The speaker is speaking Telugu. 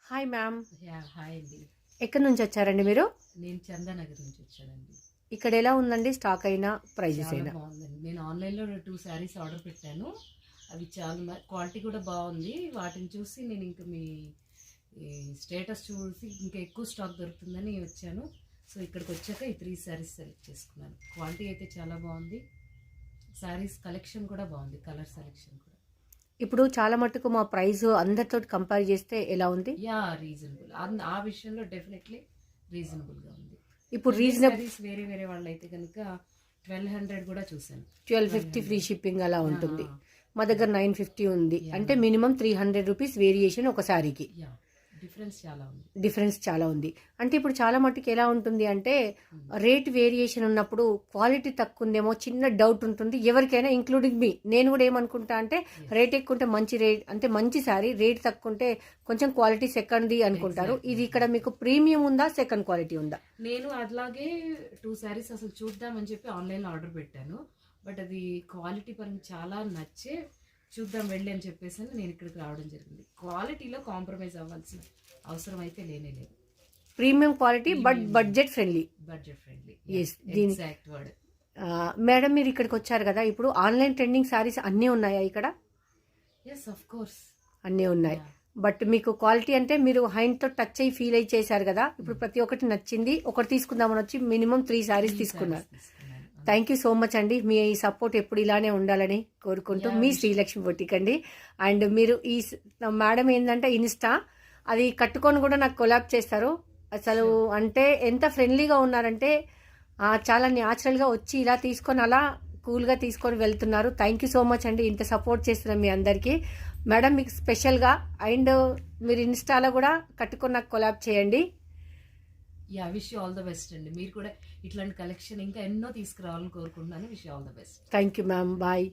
Hi ma'am. హాయ్ అండి. ఎక్కడి నుంచి వచ్చారండి మీరు? నేను చందానగర్ నుంచి వచ్చానండి. ఇక్కడ ఎలా ఉందండి స్టాక్ అయినా ప్రైజెస్ చాలా అయినా? బాగుందండి. నేను ఆన్లైన్లో 2 శారీస్ ఆర్డర్ పెట్టాను. అవి చాలా క్వాలిటీ కూడా బాగుంది. వాటిని చూసి నేను ఇంక మీ స్టేటస్ చూసి ఇంకా ఎక్కువ స్టాక్ దొరుకుతుందని వచ్చాను. సో ఇక్కడికి వచ్చాక ఈ 3 శారీస్ సెలెక్ట్ చేసుకున్నాను. క్వాలిటీ అయితే చాలా బాగుంది. శారీస్ కలెక్షన్ కూడా బాగుంది. కలర్ సెలెక్షన్ కూడా. ఇప్పుడు చాలా మట్టుకు మా ప్రైస్ అందరితో కంపేర్ చేస్తే ఎలా ఉంది? రీజనబుల్. ఆ విషయంలో డెఫినెట్లీ రీజనబుల్గా ఉంది. ఇప్పుడు రీజనబుల్ వేరే వేరే వాళ్ళు అయితే కనుక 1200 కూడా చూసాను. 1250 ఫ్రీ షిప్పింగ్ అలా ఉంటుంది. మా దగ్గర 950 ఉంది. అంటే మినిమం 300 రూపీస్ వేరియేషన్ ఒక సారీకి. డిఫరెన్స్ చాలా ఉంది. అంటే ఇప్పుడు చాలా మట్టుకు ఎలా ఉంటుంది అంటే రేట్ వేరియేషన్ ఉన్నప్పుడు క్వాలిటీ తక్కువ ఉందేమో చిన్న డౌట్ ఉంటుంది ఎవరికైనా, ఇంక్లూడింగ్ మీ. నేను కూడా ఏమనుకుంటా అంటే రేట్ ఎక్కువ ఉంటే మంచి రేట్ అంటే మంచి సారీ, రేట్ తక్కువ ఉంటే కొంచెం క్వాలిటీ సెకండ్ది అనుకుంటారు. ఇది ఇక్కడ మీకు ప్రీమియం ఉందా, సెకండ్ క్వాలిటీ ఉందా? నేను అట్లాగే 2 శారీస్ అసలు చూద్దామని చెప్పి ఆన్లైన్లో ఆర్డర్ పెట్టాను. బట్ అది క్వాలిటీ పరంగా చాలా నచ్చే చూద్దాం వెళ్ళి అని చెప్పేసి నేను ఇక్కడికి రావడం జరిగింది. క్వాలిటీలో కాంప్రమైజ్ అవ్వాల్సిన అవసరం అయితే లేనే లేదు. Premium quality but budget friendly. Exact word. Madam మీరు ఇక్కడికి వచ్చారు కదా, ఇప్పుడు ఆన్లైన్ ట్రెండింగ్ సారీస్ అన్నీ ఉన్నాయా ఇక్కడ? ఎస్, ఆఫ్ కోర్స్ అన్నీ ఉన్నాయి. బట్ మీకు క్వాలిటీ అంటే మీరు హ్యాండ్తో టచ్ అయ్యి ఫీల్ అయ్యి చేశారు కదా, ఇప్పుడు ప్రతి ఒక్కటి నచ్చింది. ఒకటి తీసుకుందామని వచ్చి మినిమం 3 శారీస్ తీసుకున్నారు. థ్యాంక్ యూ సో మచ్ అండి. మీ సపోర్ట్ ఎప్పుడు ఇలానే ఉండాలని కోరుకుంటూ మీ శ్రీలక్ష్మి బొటిక్ అండి. అండ్ మీరు ఈ మేడం ఏంటంటే ఇన్స్టా అది కట్టుకొని కూడా నాకు కొలాబ్ చేస్తారు. అసలు అంటే ఎంత ఫ్రెండ్లీగా ఉన్నారంటే చాలా న్యాచురల్గా వచ్చి ఇలా తీసుకొని అలా కూల్గా తీసుకొని వెళ్తున్నారు. థ్యాంక్ యూ సో మచ్ అండి ఇంత సపోర్ట్ చేస్తున్నారు మీ అందరికీ. మేడం మీకు స్పెషల్గా అండ్ మీరు ఇన్స్టాలో కూడా కట్టుకొని నాకు కొలాబ్ చేయండి. Wish you all the best అండి. మీరు కూడా ఇట్లాంటి కలెక్షన్ ఇంకా ఎన్నో తీసుకురావాలని కోరుకుంటున్నాను. Wish you all the best. Thank you ma'am. Bye.